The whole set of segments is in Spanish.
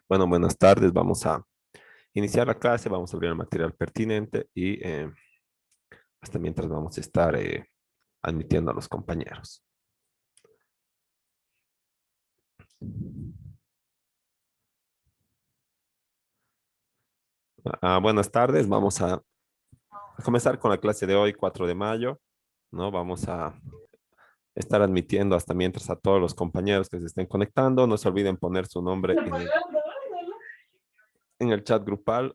Bueno, buenas tardes. Vamos a iniciar la clase, vamos a abrir el material pertinente y hasta mientras vamos a estar admitiendo a los compañeros. Buenas tardes, vamos a comenzar con la clase de hoy, 4 de mayo, ¿no? Vamos a estar admitiendo hasta mientras a todos los compañeros que se estén conectando. No se olviden poner su nombre en el chat grupal,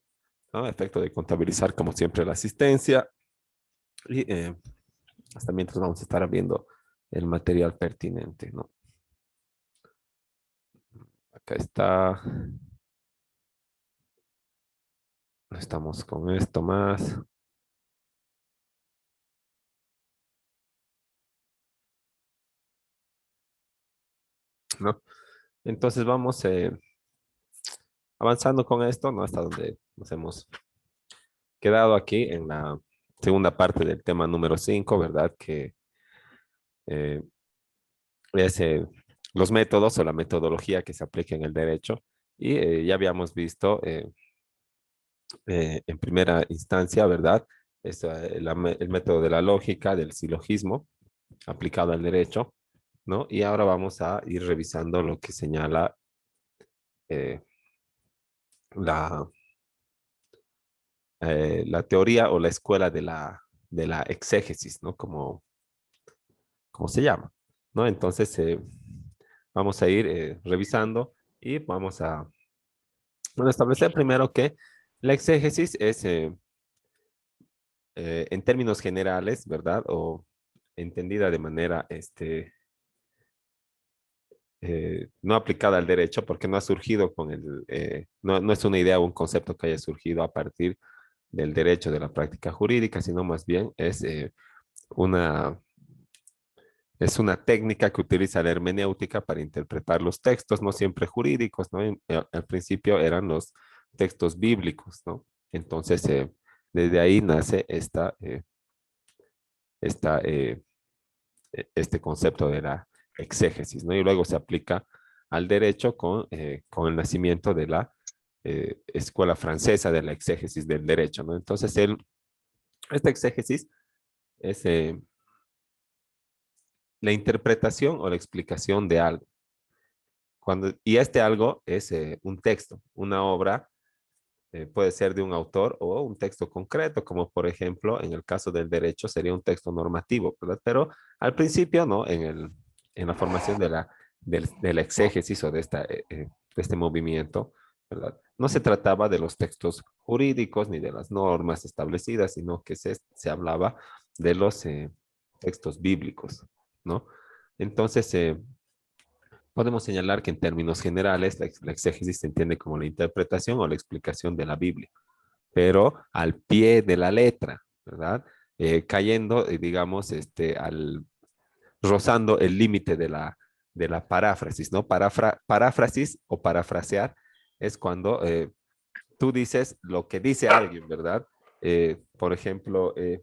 ¿no? A efecto de contabilizar como siempre la asistencia y hasta mientras vamos a estar abriendo el material pertinente, ¿no? Acá está. Estamos con esto más, ¿no? Entonces vamos avanzando con esto, ¿no? Hasta donde nos hemos quedado aquí en la segunda parte del tema número 5, ¿verdad? Que eh, es los métodos o la metodología que se aplica en el derecho. Y ya habíamos visto en primera instancia, ¿verdad? El método de la lógica, del silogismo aplicado al derecho, ¿no? Y ahora vamos a ir revisando lo que señala eh, la, la teoría o la escuela de la exégesis, ¿no? Como se llama, ¿no? Entonces, vamos a ir revisando y vamos a bueno, establecer primero que la exégesis es, en términos generales, ¿verdad? O entendida de manera, no aplicada al derecho, porque no ha surgido no es una idea o un concepto que haya surgido a partir del derecho de la práctica jurídica, sino más bien una, es una técnica que utiliza la hermenéutica para interpretar los textos, no siempre jurídicos, ¿no? Al principio eran los textos bíblicos, ¿no? Entonces, desde ahí nace esta, este concepto de la exégesis, ¿no? Y luego se aplica al derecho con el nacimiento de la escuela francesa de la exégesis del derecho, ¿no? Entonces, esta exégesis es la interpretación o la explicación de algo. Y este algo es un texto, una obra, puede ser de un autor o un texto concreto, como por ejemplo, en el caso del derecho sería un texto normativo, ¿verdad? Pero al principio, ¿no? En la formación de la exégesis o de este movimiento, ¿verdad? No se trataba de los textos jurídicos ni de las normas establecidas, sino que se hablaba de los textos bíblicos, ¿no? Entonces, podemos señalar que en términos generales la exégesis se entiende como la interpretación o la explicación de la Biblia, pero al pie de la letra, ¿verdad? Cayendo, digamos, rozando el límite de la paráfrasis, ¿no? Paráfrasis o parafrasear es cuando tú dices lo que dice alguien, ¿verdad? Por ejemplo, en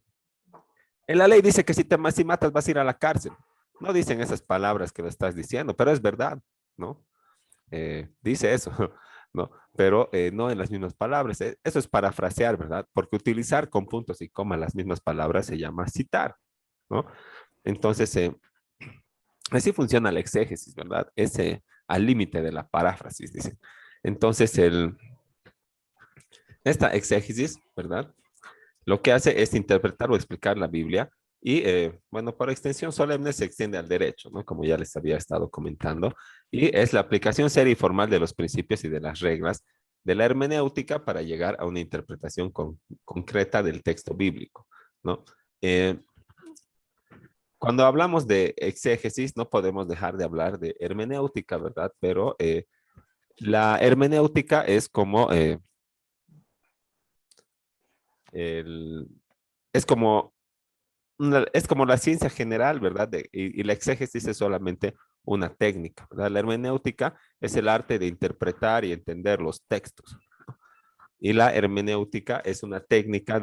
la ley dice que si matas vas a ir a la cárcel. No dicen esas palabras que lo estás diciendo, pero es verdad, ¿no? Dice eso, ¿no? Pero no en las mismas palabras. Eso es parafrasear, ¿verdad? Porque utilizar con puntos y comas las mismas palabras se llama citar, ¿no? Entonces, así funciona la exégesis, ¿verdad? Es al límite de la paráfrasis, dicen. Entonces, esta exégesis, ¿verdad? Lo que hace es interpretar o explicar la Biblia y, bueno, por extensión solemne se extiende al derecho, ¿no? Como ya les había estado comentando, y es la aplicación seria y formal de los principios y de las reglas de la hermenéutica para llegar a una interpretación concreta del texto bíblico, ¿no? Eh, Cuando hablamos de exégesis, no podemos dejar de hablar de hermenéutica, ¿verdad? Pero la hermenéutica es como el, es como es como la ciencia general, ¿verdad? Y la exégesis es solamente una técnica, ¿verdad? La hermenéutica es el arte de interpretar y entender los textos. Y la hermenéutica es una técnica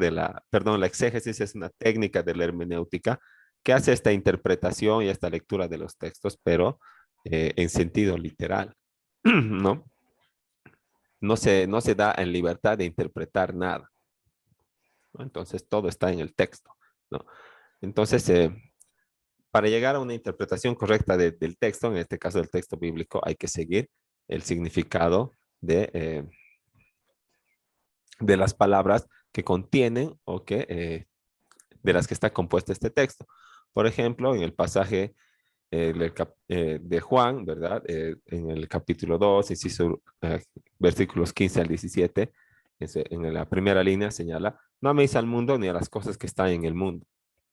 perdón, la exégesis es una técnica de la hermenéutica que hace esta interpretación y esta lectura de los textos, pero en sentido literal, ¿no? no se da en libertad de interpretar nada, ¿no? Entonces todo está en el texto, ¿no? Entonces, para llegar a una interpretación correcta del texto, en este caso del texto bíblico, hay que seguir el significado de las palabras que contienen o de las que está compuesto este texto. Por ejemplo, en el pasaje de Juan, ¿verdad? En el capítulo 2, inciso, versículos 15 al 17, en la primera línea señala, no améis al mundo ni a las cosas que están en el mundo,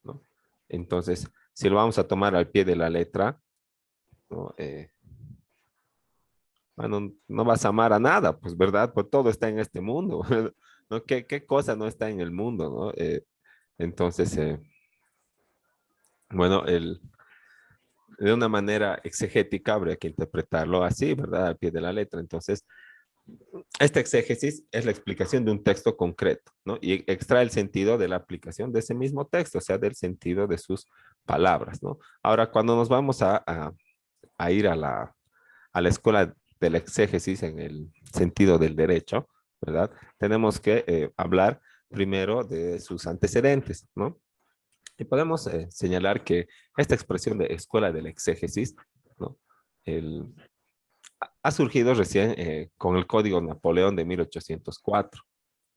¿no? Entonces, si lo vamos a tomar al pie de la letra, ¿no? Bueno, no vas a amar a nada, pues, ¿verdad? Pues todo está en este mundo, ¿no? ¿Qué cosa no está en el mundo, ¿no? Entonces, bueno, de una manera exegética habría que interpretarlo así, ¿verdad? Al pie de la letra. Entonces, esta exégesis es la explicación de un texto concreto, ¿no? Y extrae el sentido de la aplicación de ese mismo texto, o sea, del sentido de sus palabras, ¿no? Ahora, cuando nos vamos a ir a la escuela de la exégesis en el sentido del derecho, ¿verdad? Tenemos que hablar primero de sus antecedentes, ¿no? Y podemos señalar que esta expresión de escuela de la exégesis, ¿no? El, ha surgido recién con el Código Napoleón de 1804,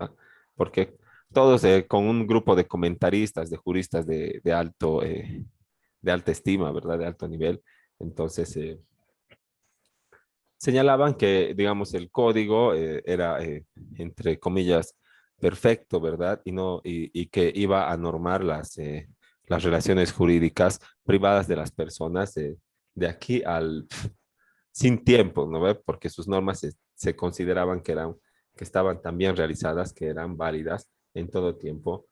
¿no? Porque todos con un grupo de comentaristas, de juristas de alta estima, ¿verdad? De alto nivel, entonces señalaban que, digamos, el código era, entre comillas, perfecto, ¿verdad? Y que iba a normar las relaciones jurídicas privadas de las personas de aquí al sin tiempo, ¿no ve? Porque sus normas se consideraban que estaban tan bien realizadas, que eran válidas en todo tiempo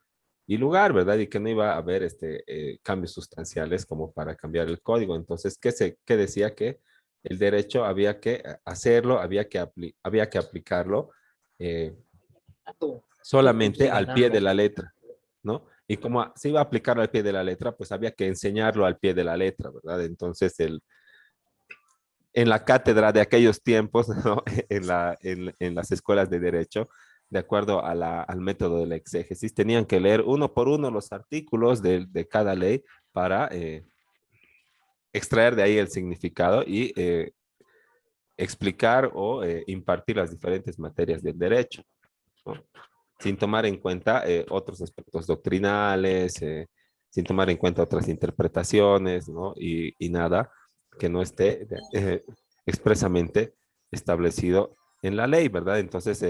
y lugar, ¿verdad? Y que no iba a haber cambios sustanciales como para cambiar el código. Entonces, ¿qué decía? Que el derecho había que hacerlo, había que aplicarlo eh, solamente al pie de la letra, ¿no? Y como se iba a aplicar al pie de la letra, pues había que enseñarlo al pie de la letra, ¿verdad? Entonces, en la cátedra de aquellos tiempos, ¿no? En las escuelas de derecho, de acuerdo al método de la exégesis, tenían que leer uno por uno los artículos de cada ley para extraer de ahí el significado y explicar o impartir las diferentes materias del derecho, ¿no? Sin tomar en cuenta otros aspectos doctrinales, sin tomar en cuenta otras interpretaciones, ¿no? Y nada que no esté expresamente establecido en la ley, ¿verdad? Entonces,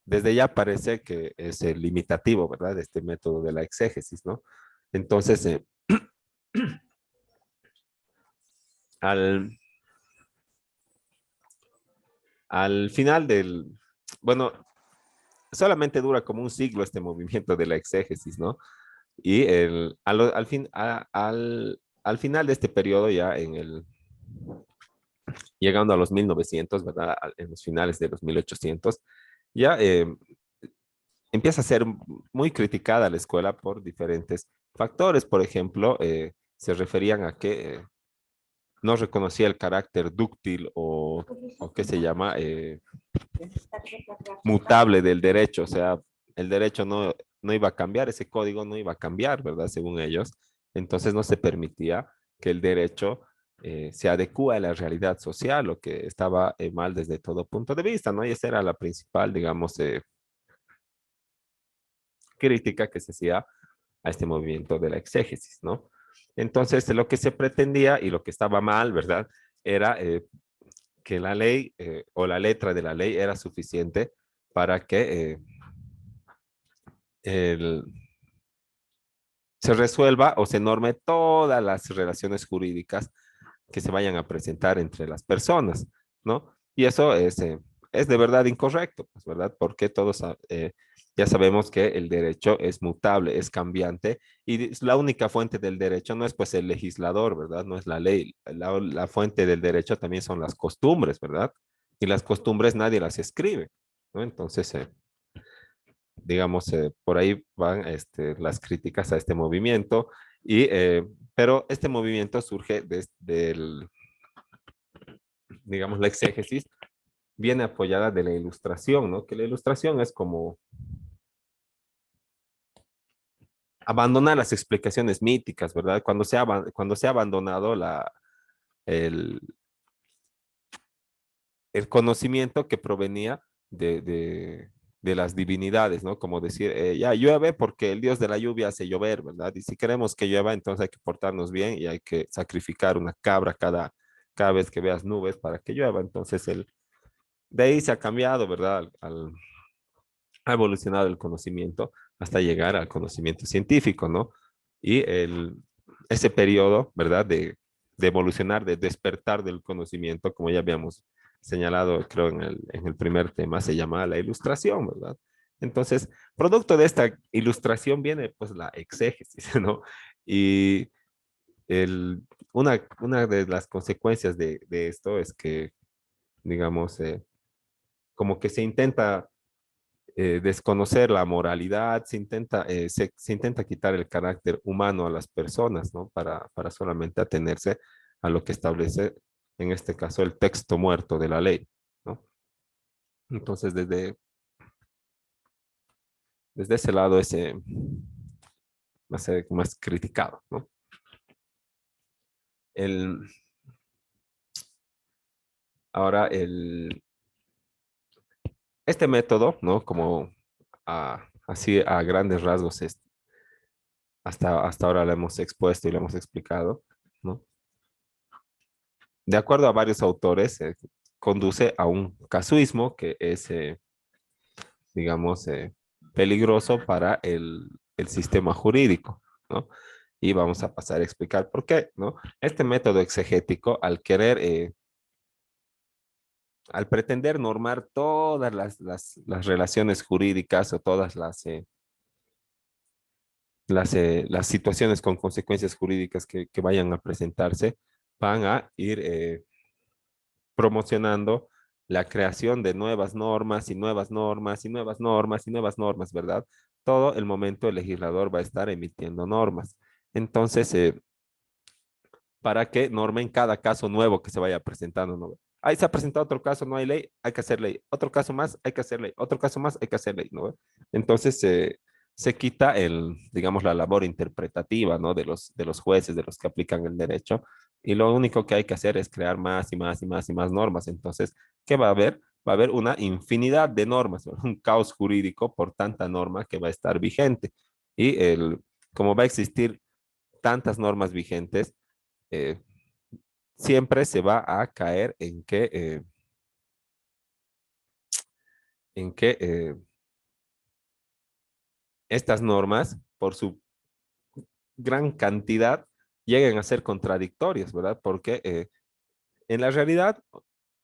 desde ya parece que es limitativo, ¿verdad? Este método de la exégesis, ¿no? Entonces, al, al final bueno, solamente dura como un siglo este movimiento de la exégesis, ¿no? Y al final de este periodo, llegando a los 1900, ¿verdad? En los finales de los 1800, ya empieza a ser muy criticada la escuela por diferentes factores. Por ejemplo, se referían a que no reconocía el carácter dúctil o qué se llama, mutable del derecho. O sea, el derecho no iba a cambiar, ese código no iba a cambiar, ¿verdad? Según ellos. Entonces no se permitía que el derecho se adecúe a la realidad social, lo que estaba mal desde todo punto de vista, ¿no? Y esa era la principal, digamos, crítica que se hacía a este movimiento de la exégesis, ¿no? Entonces, lo que se pretendía y lo que estaba mal, ¿verdad? Era que la ley o la letra de la ley era suficiente para que el, se resuelva o se norme todas las relaciones jurídicas que se vayan a presentar entre las personas, ¿no? Y eso es de verdad incorrecto, pues, ¿verdad? Porque todos ya sabemos que el derecho es mutable, es cambiante, y la única fuente del derecho no es pues el legislador, ¿verdad? No es la ley. La fuente del derecho también son las costumbres, ¿verdad? Y las costumbres nadie las escribe, ¿no? Entonces, digamos, por ahí van las críticas a este movimiento, pero este movimiento surge desde digamos, la exégesis, viene apoyada de la ilustración, ¿no? Que la ilustración es como abandonar las explicaciones míticas, ¿verdad? Cuando se ha abandonado el, el conocimiento que provenía de las divinidades, ¿no? Como decir, ya llueve porque el dios de la lluvia hace llover, ¿verdad? Y si queremos que llueva, entonces hay que portarnos bien y hay que sacrificar una cabra cada vez que veas nubes para que llueva. Entonces, de ahí se ha cambiado, ¿verdad? Ha evolucionado el conocimiento hasta llegar al conocimiento científico, ¿no? Y ese periodo, ¿verdad? De evolucionar, de despertar del conocimiento, como ya habíamos señalado, creo, en el primer tema, se llama la ilustración, ¿verdad? Entonces, producto de esta ilustración viene pues la exégesis, ¿no? Y el, una de las consecuencias de esto es que, digamos, como que se intenta desconocer la moralidad, se intenta quitar el carácter humano a las personas, ¿no? Para solamente atenerse a lo que establece, en este caso, el texto muerto de la ley, ¿no? Entonces, desde ese lado, va a ser más criticado, ¿no? El, ahora, este método, ¿no? Como así a grandes rasgos, hasta ahora lo hemos expuesto y lo hemos explicado, ¿no? De acuerdo a varios autores, conduce a un casuismo que es, digamos, peligroso para el sistema jurídico, ¿no? Y vamos a pasar a explicar por qué, ¿no? Este método exegético, al pretender normar todas las relaciones jurídicas o todas las situaciones con consecuencias jurídicas que vayan a presentarse, van a ir promocionando la creación de nuevas normas y nuevas normas y nuevas normas y nuevas normas, ¿verdad? Todo el momento el legislador va a estar emitiendo normas. Entonces, para que normen cada caso nuevo que se vaya presentando, ¿no? Ahí se ha presentado otro caso, no hay ley, hay que hacer ley. Otro caso más, hay que hacer ley. Otro caso más, hay que hacer ley, ¿no? Entonces, se quita digamos, la labor interpretativa, ¿no? De los jueces, de los que aplican el derecho, y lo único que hay que hacer es crear más y más y más y más normas. Entonces, ¿qué va a haber? Va a haber una infinidad de normas, ¿no? Un caos jurídico por tanta norma que va a estar vigente. Y como va a existir tantas normas vigentes, eh, siempre se va a caer en que estas normas, por su gran cantidad, lleguen a ser contradictorias, ¿verdad? Porque en la realidad,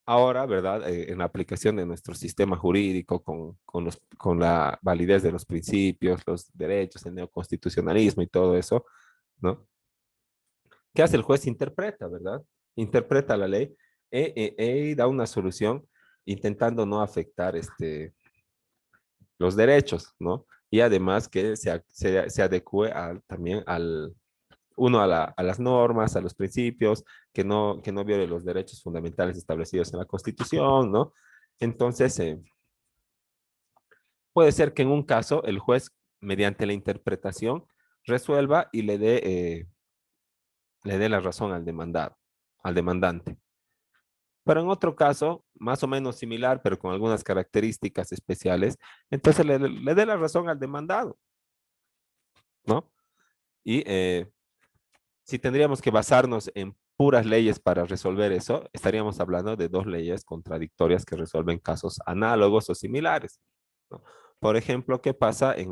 ahora, ¿verdad? En la aplicación de nuestro sistema jurídico, con la validez de los principios, los derechos, el neoconstitucionalismo y todo eso, ¿no? ¿Qué hace el juez? Interpreta, ¿verdad? Interpreta la ley y da una solución intentando no afectar los derechos, ¿no? Y además que se adecue también uno a las normas, a los principios, que no viole los derechos fundamentales establecidos en la Constitución, ¿no? Entonces, puede ser que en un caso el juez, mediante la interpretación, resuelva y le dé la razón al demandante. Pero en otro caso, más o menos similar, pero con algunas características especiales, entonces le dé la razón al demandado, ¿no? Y si tendríamos que basarnos en puras leyes para resolver eso, estaríamos hablando de dos leyes contradictorias que resuelven casos análogos o similares, ¿no? Por ejemplo, ¿qué pasa en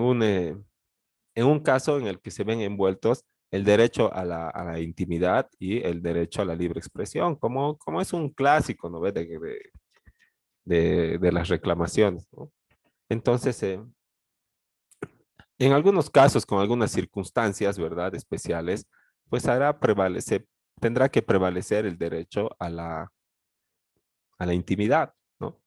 un, eh, en un caso en el que se ven envueltos el derecho a la intimidad y el derecho a la libre expresión, como es un clásico, ¿no? De las reclamaciones, ¿no? Entonces, en algunos casos, con algunas circunstancias, ¿verdad? Especiales, pues tendrá que prevalecer el derecho a la intimidad, ¿no?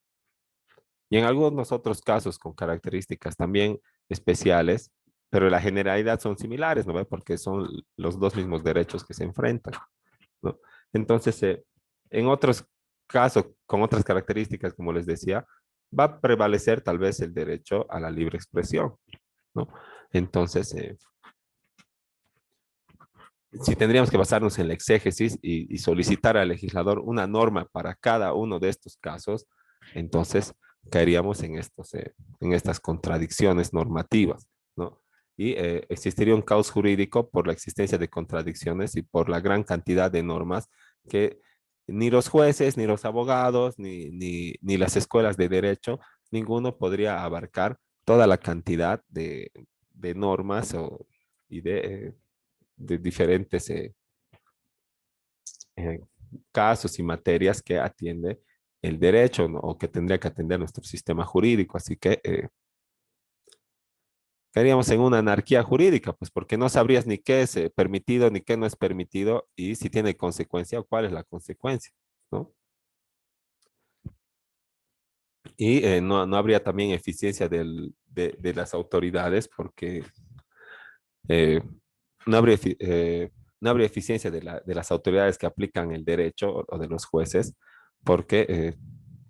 Y en algunos otros casos con características también especiales, pero la generalidad son similares, ¿no? Porque son los dos mismos derechos que se enfrentan, ¿no? Entonces, en otros casos, con otras características, como les decía, va a prevalecer tal vez el derecho a la libre expresión, ¿no? Entonces, si tendríamos que basarnos en la exégesis y solicitar al legislador una norma para cada uno de estos casos, entonces caeríamos en estas contradicciones normativas, ¿no? Y existiría un caos jurídico por la existencia de contradicciones y por la gran cantidad de normas que ni los jueces, ni los abogados, ni las escuelas de derecho, ninguno podría abarcar toda la cantidad de normas y de diferentes eh, casos y materias que atiende el derecho, ¿no? O que tendría que atender nuestro sistema jurídico. Así que caeríamos en una anarquía jurídica, pues porque no sabrías ni qué es permitido ni qué no es permitido y si tiene consecuencia o cuál es la consecuencia, ¿no? Y no habría también eficiencia de las autoridades porque eh, no habría, no habría eficiencia de las autoridades que aplican el derecho o de los jueces, porque,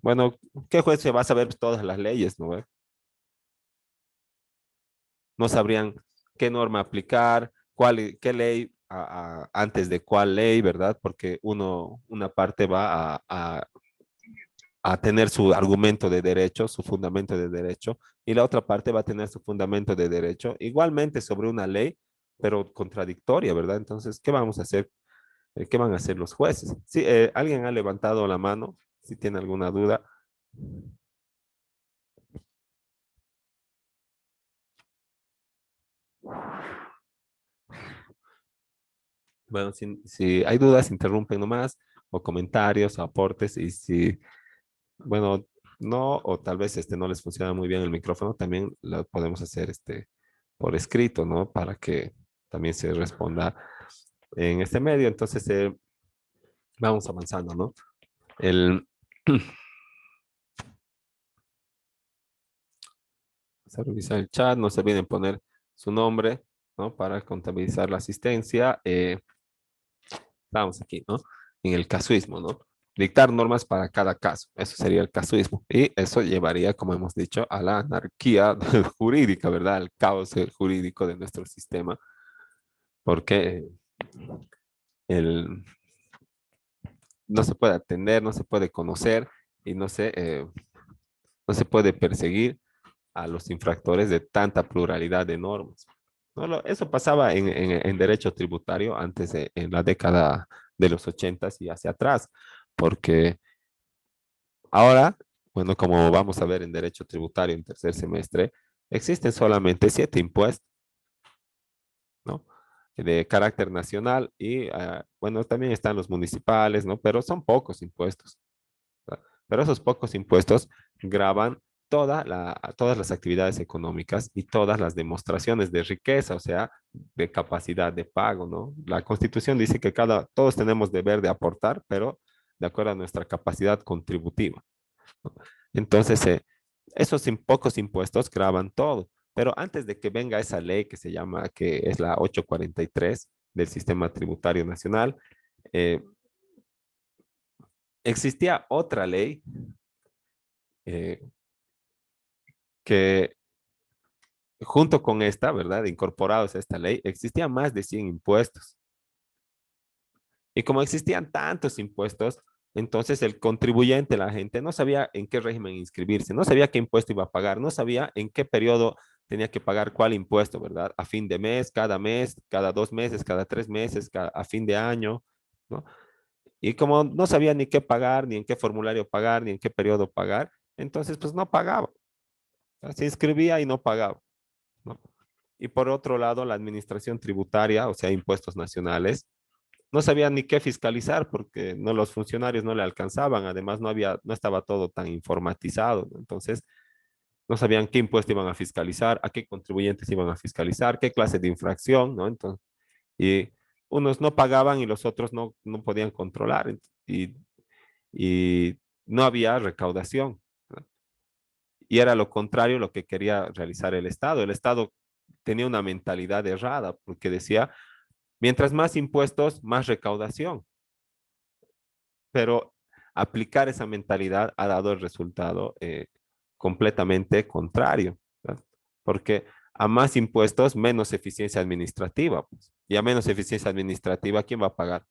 bueno, ¿qué juez se va a saber todas las leyes, no? No sabrían qué norma aplicar, qué ley antes de cuál ley, ¿verdad? Porque una parte va a tener su argumento de derecho, su fundamento de derecho, y la otra parte va a tener su fundamento de derecho, igualmente sobre una ley, pero contradictoria, ¿verdad? Entonces, ¿qué vamos a hacer? ¿Qué van a hacer los jueces? Sí, alguien ha levantado la mano, si tiene alguna duda. Bueno, si hay dudas, interrumpen nomás, o comentarios, o aportes, y si, bueno, no, o tal vez no les funciona muy bien el micrófono, también lo podemos hacer por escrito, ¿no? Para que también se responda en este medio. Entonces, vamos avanzando, ¿no? El, Vamos a revisar el chat, no se olviden poner su nombre, ¿no? Para contabilizar la asistencia. Vamos aquí, ¿no? En el casuismo, ¿no? Dictar normas para cada caso. Eso sería el casuismo. Y eso llevaría, como hemos dicho, a la anarquía jurídica, ¿verdad? Al caos jurídico de nuestro sistema, porque el, no se puede atender, no se puede conocer y no se puede perseguir a los infractores de tanta pluralidad de normas. No, eso pasaba en derecho tributario antes en la década de los 80 y hacia atrás, porque ahora, bueno, como vamos a ver en derecho tributario en tercer semestre, existen solamente 7 impuestos, ¿no? De carácter nacional y, bueno, también están los municipales, ¿no? Pero son pocos impuestos, ¿verdad? Pero esos pocos impuestos graban todas las actividades económicas y todas las demostraciones de riqueza, o sea, de capacidad de pago, ¿no? La Constitución dice que todos tenemos deber de aportar, pero de acuerdo a nuestra capacidad contributiva, ¿no? Entonces, esos pocos impuestos graban todo. Pero antes de que venga esa ley que se llama, que es la 843 del Sistema Tributario Nacional, eh, existía otra ley eh, que junto con esta, ¿verdad? Incorporados a esta ley, existían más de 100 impuestos. Y como existían tantos impuestos, entonces el contribuyente, la gente, no sabía en qué régimen inscribirse, no sabía qué impuesto iba a pagar, no sabía en qué periodo tenía que pagar cuál impuesto, ¿verdad? A fin de mes, cada 2 meses, cada 3 meses, a fin de año, ¿no? Y como no sabía ni qué pagar, ni en qué formulario pagar, ni en qué periodo pagar, entonces pues no pagaba. Se inscribía y no pagaba, ¿no? Y por otro lado, la administración tributaria, o sea, impuestos nacionales, no sabían ni qué fiscalizar porque no los funcionarios no le alcanzaban, además no estaba todo tan informatizado, ¿no? Entonces no sabían qué impuesto iban a fiscalizar, a qué contribuyentes iban a fiscalizar, qué clase de infracción, ¿no? Entonces, y unos no pagaban y los otros no podían controlar y no había recaudación, ¿no? Y era lo contrario lo que quería realizar el Estado. El Estado tenía una mentalidad errada porque decía, mientras más impuestos, más recaudación. pero aplicar esa mentalidad ha dado el resultado completamente contrario, ¿verdad? Porque a más impuestos, menos eficiencia administrativa, pues. Y a menos eficiencia administrativa, ¿quién va a pagar?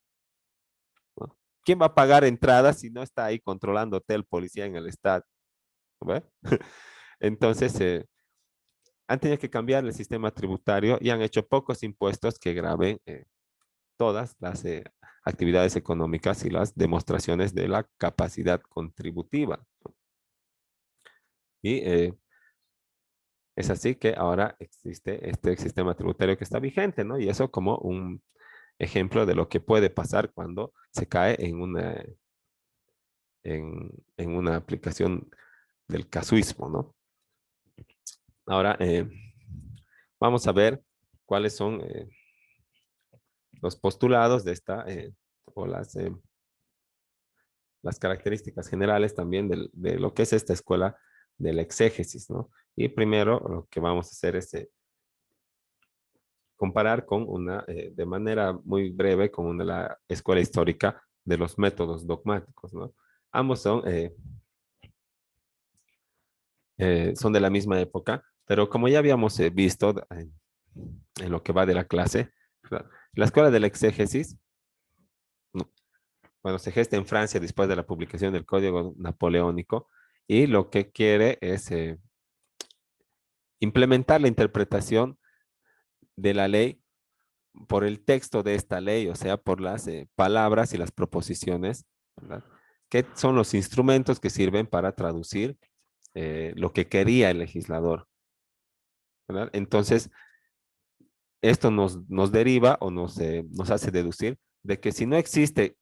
¿No? ¿Quién va a pagar entradas si no está ahí controlándote el policía en el estado? ¿Ve? Entonces, han tenido que cambiar el sistema tributario y han hecho pocos impuestos que graben todas las actividades económicas y las demostraciones de la capacidad contributiva. Y es así que ahora existe este sistema tributario que está vigente, ¿no? Y eso como un ejemplo de lo que puede pasar cuando se cae en una aplicación del casuismo, ¿no? Ahora, vamos a ver cuáles son los postulados de esta, o las características generales también de lo que es esta escuela del exégesis, ¿no? Y primero lo que vamos a hacer es comparar con de manera muy breve, con la escuela histórica de los métodos dogmáticos, ¿no? Ambos son de la misma época, pero como ya habíamos visto en lo que va de la clase, ¿verdad? La escuela del exégesis, ¿no? Bueno, se gesta en Francia después de la publicación del Código Napoleónico y lo que quiere es implementar la interpretación de la ley por el texto de esta ley, o sea, por las palabras y las proposiciones, ¿verdad? Que son los instrumentos que sirven para traducir lo que quería el legislador, ¿verdad? Entonces, esto nos deriva o nos hace deducir de que si no existe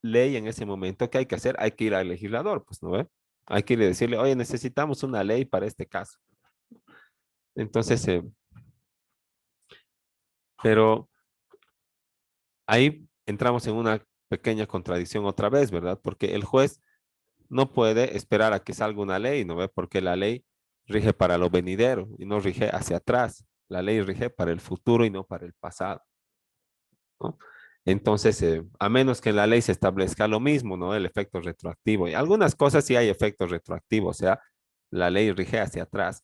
ley en ese momento, ¿qué hay que hacer? Hay que ir al legislador, pues, ¿no ve? Hay que ir a decirle, oye, necesitamos una ley para este caso. Entonces, pero ahí entramos en una pequeña contradicción otra vez, ¿verdad? Porque el juez no puede esperar a que salga una ley, ¿no ve? Porque la ley rige para lo venidero y no rige hacia atrás. La ley rige para el futuro y no para el pasado, ¿no? Entonces, a menos que en la ley se establezca lo mismo, ¿no? El efecto retroactivo. Y algunas cosas sí hay efectos retroactivos, o sea, la ley rige hacia atrás.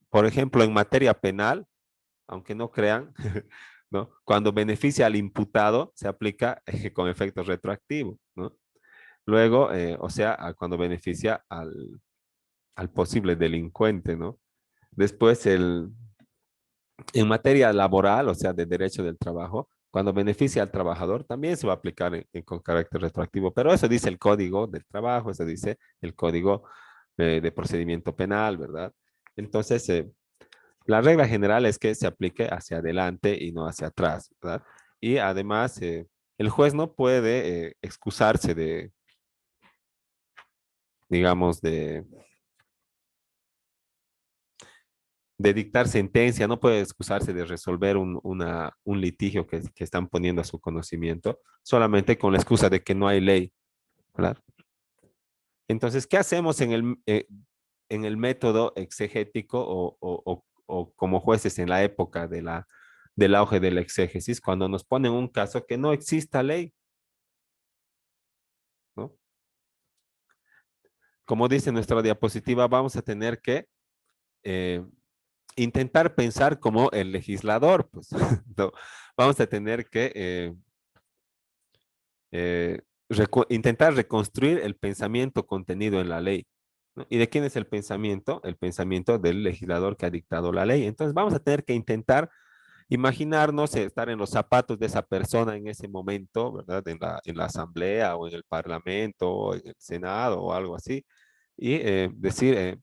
Por ejemplo, en materia penal, aunque no crean, ¿no? Cuando beneficia al imputado, se aplica con efectos retroactivos, ¿no? Luego, o sea, cuando beneficia al posible delincuente, ¿no? Después, en materia laboral, o sea, de derecho del trabajo, cuando beneficia al trabajador, también se va a aplicar con carácter retroactivo, pero eso dice el Código del Trabajo, eso dice el Código de Procedimiento Penal, ¿verdad? Entonces, la regla general es que se aplique hacia adelante y no hacia atrás, ¿verdad? Y además, el juez no puede excusarse digamos, de dictar sentencia, no puede excusarse de resolver un litigio que están poniendo a su conocimiento, solamente con la excusa de que no hay ley, ¿verdad? Entonces, ¿qué hacemos en el método exegético o como jueces en la época del auge del exégesis, cuando nos ponen un caso que no exista ley, ¿no? Como dice nuestra diapositiva, vamos a tener que eh, intentar pensar como el legislador, pues. No, vamos a tener que intentar reconstruir el pensamiento contenido en la ley, ¿no? ¿Y de quién es el pensamiento? El pensamiento del legislador que ha dictado la ley. Entonces vamos a tener que intentar imaginarnos estar en los zapatos de esa persona en ese momento, ¿verdad? En la asamblea o en el parlamento o en el senado o algo así, y decir,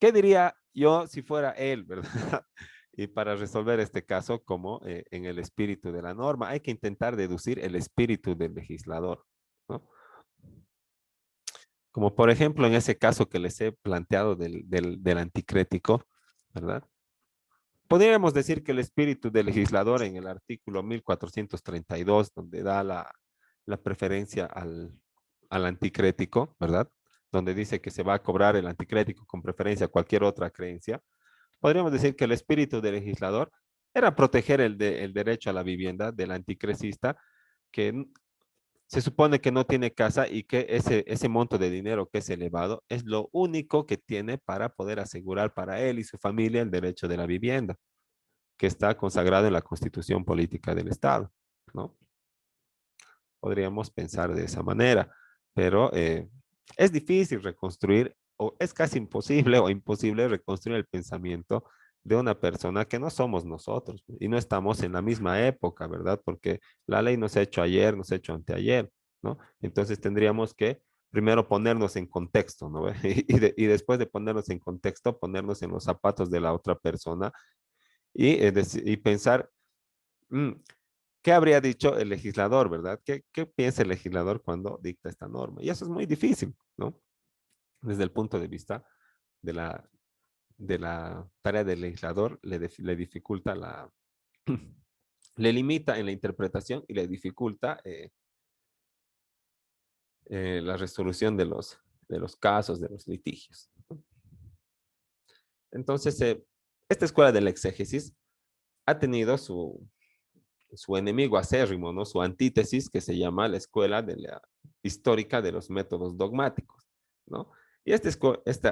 ¿qué diría yo si fuera él, verdad? Y para resolver este caso, como en el espíritu de la norma, hay que intentar deducir el espíritu del legislador, ¿no? Como por ejemplo en ese caso que les he planteado del anticrético, ¿verdad? Podríamos decir que el espíritu del legislador en el artículo 1432, donde da la preferencia al anticrético, ¿verdad? Donde dice que se va a cobrar el anticrético con preferencia a cualquier otra creencia. Podríamos decir que el espíritu del legislador era proteger el derecho a la vivienda del anticrecista, que se supone que no tiene casa y que ese monto de dinero que es elevado es lo único que tiene para poder asegurar para él y su familia el derecho de la vivienda, que está consagrado en la Constitución Política del Estado, ¿no? Podríamos pensar de esa manera, pero es difícil reconstruir, o es casi imposible o imposible reconstruir el pensamiento de una persona que no somos nosotros y no estamos en la misma época, ¿verdad? Porque la ley no se ha hecho ayer, no se ha hecho anteayer, ¿no? Entonces tendríamos que primero ponernos en contexto, ¿no? Y después de ponernos en contexto, ponernos en los zapatos de la otra persona y pensar, mm, ¿qué habría dicho el legislador, verdad? ¿Qué piensa el legislador cuando dicta esta norma? Y eso es muy difícil, ¿no? Desde el punto de vista de la tarea del legislador, le dificulta le limita en la interpretación y le dificulta la resolución de los casos, de los litigios. Entonces, esta escuela del exégesis ha tenido su enemigo acérrimo, ¿no? Su antítesis, que se llama la escuela histórica de los métodos dogmáticos, ¿no? Y esta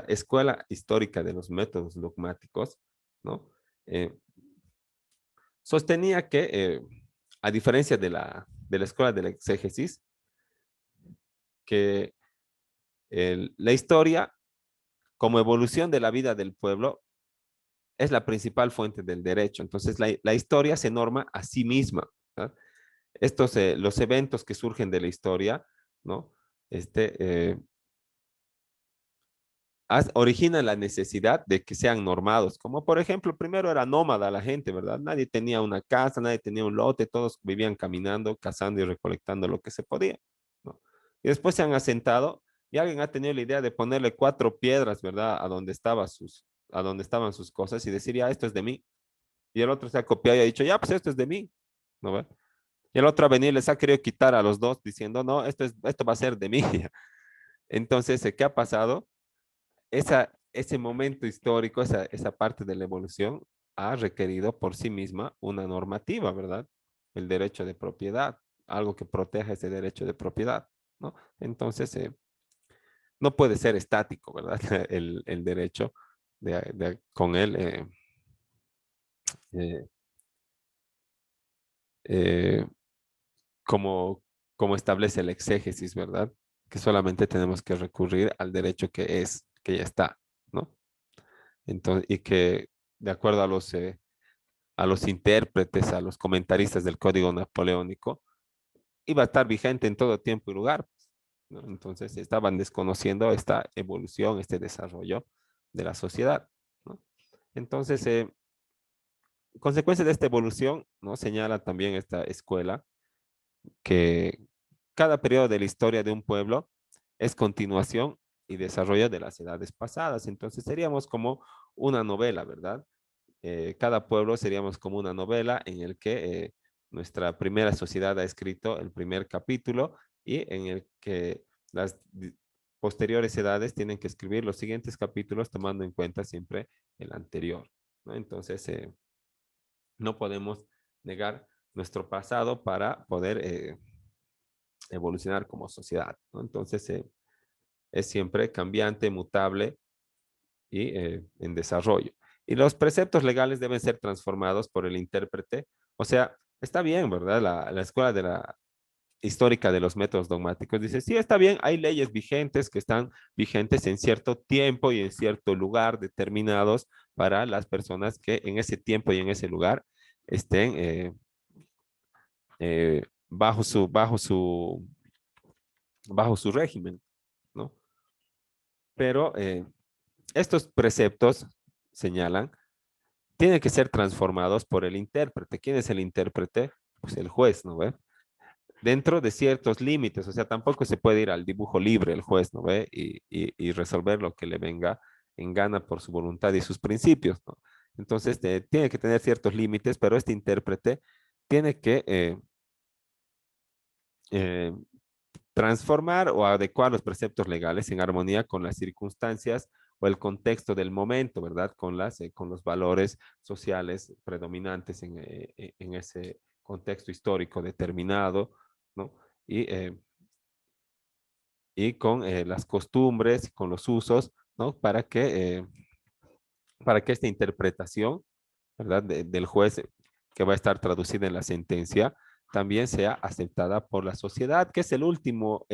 escuela histórica de los métodos dogmáticos, ¿no? Eh, sostenía que, a diferencia de la escuela del exégesis, que la historia, como evolución de la vida del pueblo, es la principal fuente del derecho. Entonces, la historia se norma a sí misma, ¿no? Los eventos que surgen de la historia, ¿no? Este, eh, originan la necesidad de que sean normados, como por ejemplo, primero era nómada la gente, ¿verdad? Nadie tenía una casa, nadie tenía un lote, todos vivían caminando, cazando y recolectando lo que se podía, ¿no? Y después se han asentado y alguien ha tenido la idea de ponerle 4 piedras, ¿verdad? A donde estaban sus cosas y decir, ya, esto es de mí. Y el otro se ha copiado y ha dicho, ya, pues esto es de mí, ¿no ve? Y el otro ha venido y les ha querido quitar a los dos diciendo, no, esto va a ser de mí. Entonces, ¿qué ha pasado? Ese momento histórico, esa parte de la evolución, ha requerido por sí misma una normativa, ¿verdad? El derecho de propiedad, algo que proteja ese derecho de propiedad, ¿no? Entonces, no puede ser estático, ¿verdad? El derecho con él. Eh, eh, como, como establece el exégesis, ¿verdad? Que solamente tenemos que recurrir al derecho que ya está, ¿no? Entonces, y que de acuerdo a los intérpretes, a los comentaristas del Código Napoleónico, iba a estar vigente en todo tiempo y lugar, pues, ¿no? Entonces estaban desconociendo esta evolución, este desarrollo de la sociedad, ¿no? Entonces, consecuencia de esta evolución, ¿no? Señala también esta escuela que cada periodo de la historia de un pueblo es continuación y desarrollo de las edades pasadas. Entonces seríamos como una novela, ¿verdad? Cada pueblo seríamos como una novela en el que nuestra primera sociedad ha escrito el primer capítulo y en el que las posteriores edades tienen que escribir los siguientes capítulos tomando en cuenta siempre el anterior, ¿no? Entonces, no podemos negar nuestro pasado para poder evolucionar como sociedad, ¿no? Entonces, es siempre cambiante, mutable y en desarrollo. Y los preceptos legales deben ser transformados por el intérprete. O sea, está bien, ¿verdad? La escuela de la histórica de los métodos dogmáticos dice, sí, está bien, hay leyes vigentes que están vigentes en cierto tiempo y en cierto lugar determinados para las personas que en ese tiempo y en ese lugar estén bajo su régimen, ¿no? Pero estos preceptos, señalan, tienen que ser transformados por el intérprete. ¿Quién es el intérprete? Pues el juez, ¿no ve? Dentro de ciertos límites, o sea, tampoco se puede ir al dibujo libre el juez, ¿no ve? Y resolver lo que le venga en gana por su voluntad y sus principios, ¿no? Entonces, tiene que tener ciertos límites, pero este intérprete tiene que eh, transformar o adecuar los preceptos legales en armonía con las circunstancias o el contexto del momento, ¿verdad? Con los valores sociales predominantes en ese contexto histórico determinado, ¿no? Y y con las costumbres, con los usos, ¿no? Para que esta interpretación, ¿verdad? Del juez que va a estar traducida en la sentencia también sea aceptada por la sociedad, que es el último,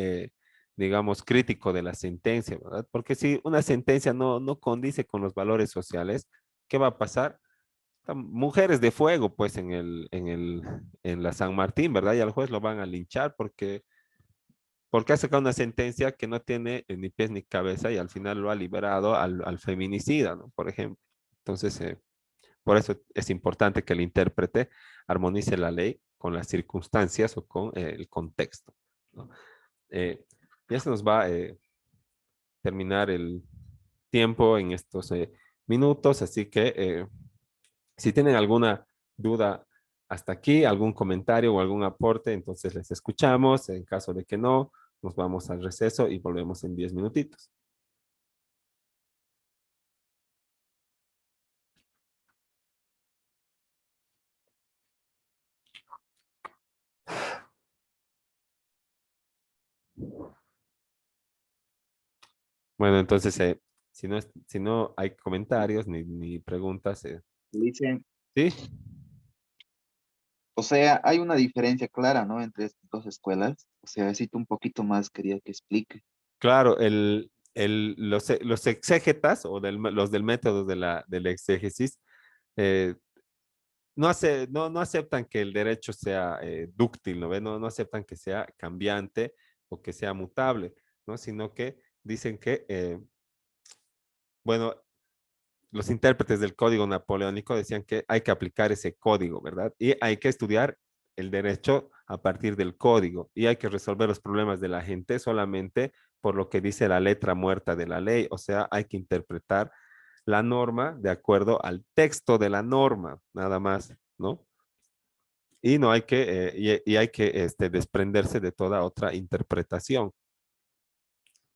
digamos, crítico de la sentencia, ¿verdad? Porque si una sentencia no condice con los valores sociales, ¿qué va a pasar? Mujeres de fuego, pues, en la San Martín, ¿verdad? Y al juez lo van a linchar porque ha sacado una sentencia que no tiene ni pies ni cabeza y al final lo ha liberado al feminicida, ¿no? Por ejemplo. Entonces, por eso es importante que el intérprete armonice la ley con las circunstancias o con el contexto, ¿no? Ya se nos va a terminar el tiempo en estos minutos, así que si tienen alguna duda hasta aquí, algún comentario o algún aporte, entonces les escuchamos. En caso de que no, nos vamos al receso y volvemos en 10 minutitos. Bueno, entonces, si no hay comentarios ni preguntas, Dice, ¿sí? o sea, hay una diferencia clara, ¿no? Entre estas dos escuelas. O sea, necesito un poquito más, quería que explique. Claro, los exégetas o los del método de la exégesis eh, no aceptan que el derecho sea dúctil, ¿no ve? No aceptan que sea cambiante o que sea mutable, ¿no? Sino que dicen que, bueno, los intérpretes del código napoleónico decían que hay que aplicar ese código, ¿verdad? Y hay que estudiar el derecho a partir del código y hay que resolver los problemas de la gente solamente por lo que dice la letra muerta de la ley, o sea, hay que interpretar la norma de acuerdo al texto de la norma, nada más, ¿no? Y no hay que, y hay que desprenderse de toda otra interpretación,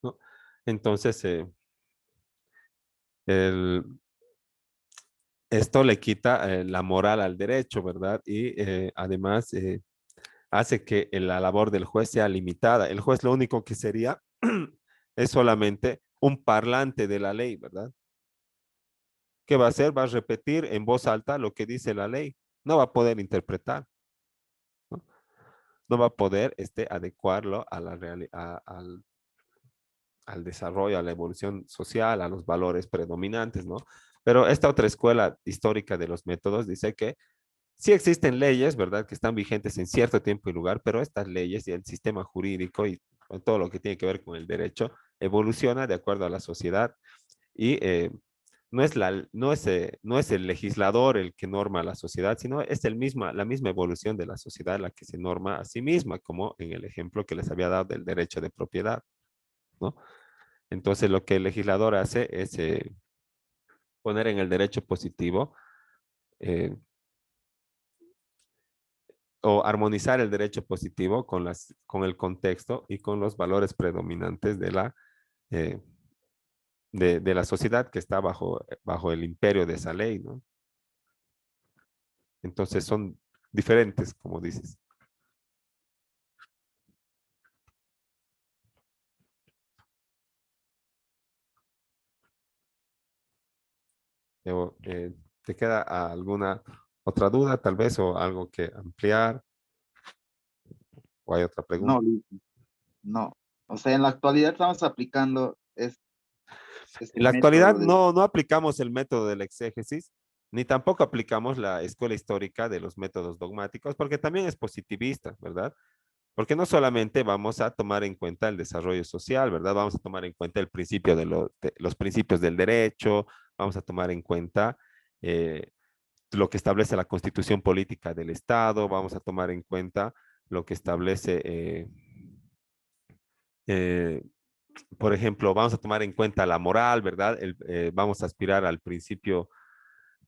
¿no? Entonces, el, esto le quita la moral al derecho, ¿verdad? Y además hace que la labor del juez sea limitada. El juez lo único que sería es solamente un parlante de la ley, ¿verdad? ¿Qué va a hacer? Va a repetir en voz alta lo que dice la ley. No va a poder interpretar, ¿no? No va a poder adecuarlo a al desarrollo, a la evolución social, a los valores predominantes, ¿no? Pero esta otra escuela histórica de los métodos dice que sí existen leyes, ¿verdad?, que están vigentes en cierto tiempo y lugar, pero estas leyes y el sistema jurídico y todo lo que tiene que ver con el derecho evoluciona de acuerdo a la sociedad y no es el legislador el que norma la sociedad, sino es la misma evolución de la sociedad la que se norma a sí misma, como en el ejemplo que les había dado del derecho de propiedad, ¿no? Entonces, lo que el legislador hace es poner en el derecho positivo eh, o armonizar el derecho positivo con el contexto y con los valores predominantes eh, de la sociedad que está bajo el imperio de esa ley, ¿no? Entonces son diferentes, como dices. ¿Te queda alguna otra duda, tal vez, o algo que ampliar? ¿O hay otra No, pregunta? Luis, no. O sea, en la actualidad estamos aplicando En este la actualidad método del... no aplicamos el método del exégesis, ni tampoco aplicamos la escuela histórica de los métodos dogmáticos, porque también es positivista, ¿verdad? Porque no solamente vamos a tomar en cuenta el desarrollo social, ¿verdad? Vamos a tomar en cuenta el principio de los principios del derecho, vamos a tomar en cuenta eh, lo que establece la constitución política del Estado, vamos a tomar en cuenta lo que establece, eh, por ejemplo, vamos a tomar en cuenta la moral, ¿verdad? Vamos a aspirar al principio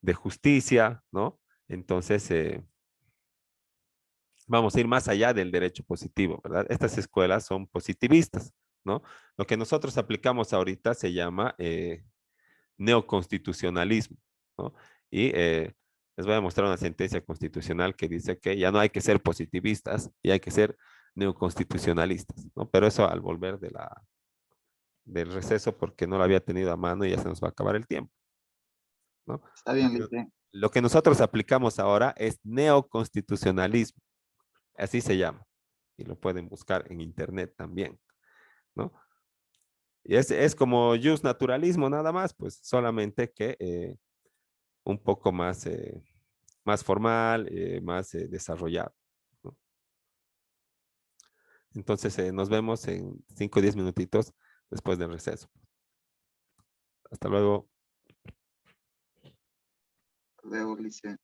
de justicia, ¿no? Entonces, vamos a ir más allá del derecho positivo, ¿verdad? Estas escuelas son positivistas, ¿no? Lo que nosotros aplicamos ahorita se llama neoconstitucionalismo, ¿no? Y les voy a mostrar una sentencia constitucional que dice que ya no hay que ser positivistas y hay que ser neoconstitucionalistas, ¿no? Pero eso al volver del receso porque no lo había tenido a mano y ya se nos va a acabar el tiempo, ¿no? Está Lo bien, que, Lice. lo que nosotros aplicamos ahora es neoconstitucionalismo, así se llama, y lo pueden buscar en internet también, ¿no? Y es como naturalismo nada más, pues solamente que un poco más, más formal, más desarrollado, ¿no? Entonces nos vemos en 5 o 10 minutitos después del receso. Hasta luego. Luego, Lice.